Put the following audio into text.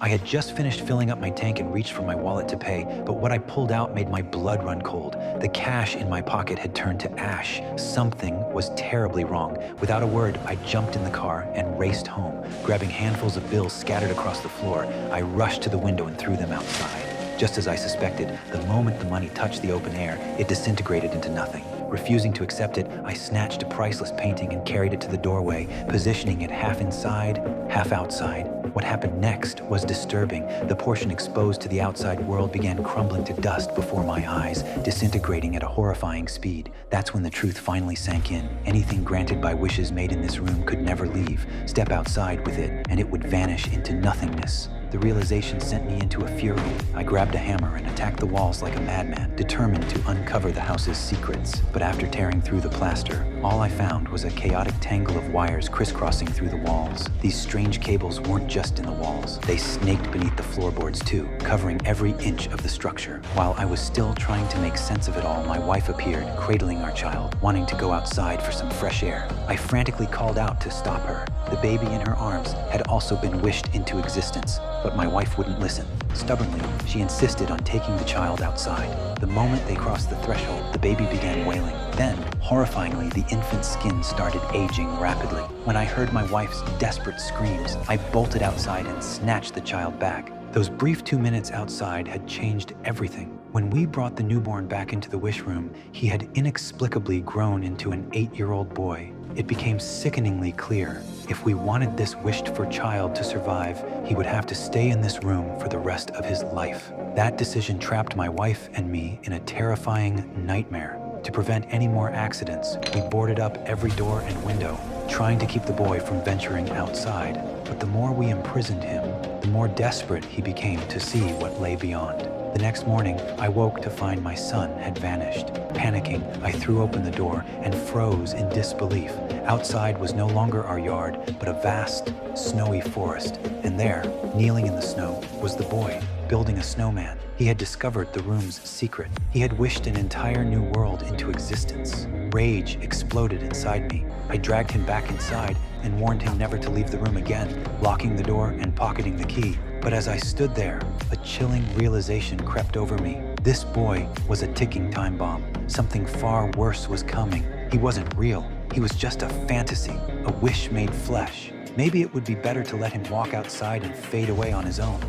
I had just finished filling up my tank and reached for my wallet to pay, but what I pulled out made my blood run cold. The cash in my pocket had turned to ash. Something was terribly wrong. Without a word, I jumped in the car and raced home. Grabbing handfuls of bills scattered across the floor, I rushed to the window and threw them outside. Just as I suspected, the moment the money touched the open air, it disintegrated into nothing. Refusing to accept it, I snatched a priceless painting and carried it to the doorway, positioning it half inside, half outside. What happened next was disturbing. The portion exposed to the outside world began crumbling to dust before my eyes, disintegrating at a horrifying speed. That's when the truth finally sank in. Anything granted by wishes made in this room could never leave. Step outside with it, and it would vanish into nothingness. The realization sent me into a fury. I grabbed a hammer and attacked the walls like a madman, determined to uncover the house's secrets. But after tearing through the plaster, all I found was a chaotic tangle of wires crisscrossing through the walls. These strange cables weren't just in the walls. They snaked beneath the floorboards too, covering every inch of the structure. While I was still trying to make sense of it all, my wife appeared, cradling our child, wanting to go outside for some fresh air. I frantically called out to stop her. The baby in her arms had also been wished into existence, but my wife wouldn't listen. Stubbornly, she insisted on taking the child outside. The moment they crossed the threshold, the baby began wailing. Then, horrifyingly, the infant's skin started aging rapidly. When I heard my wife's desperate screams, I bolted outside and snatched the child back. Those brief 2 minutes outside had changed everything. When we brought the newborn back into the wish room, he had inexplicably grown into an 8-year-old boy. It became sickeningly clear. If we wanted this wished-for child to survive, he would have to stay in this room for the rest of his life. That decision trapped my wife and me in a terrifying nightmare. To prevent any more accidents, we boarded up every door and window, trying to keep the boy from venturing outside. But the more we imprisoned him, the more desperate he became to see what lay beyond. The next morning, I woke to find my son had vanished. Panicking, I threw open the door and froze in disbelief. Outside was no longer our yard, but a vast, snowy forest. And there, kneeling in the snow, was the boy, building a snowman. He had discovered the room's secret. He had wished an entire new world into existence. Rage exploded inside me. I dragged him back inside and warned him never to leave the room again, locking the door and pocketing the key. But as I stood there, a chilling realization crept over me. This boy was a ticking time bomb. Something far worse was coming. He wasn't real. He was just a fantasy, a wish made flesh. Maybe it would be better to let him walk outside and fade away on his own.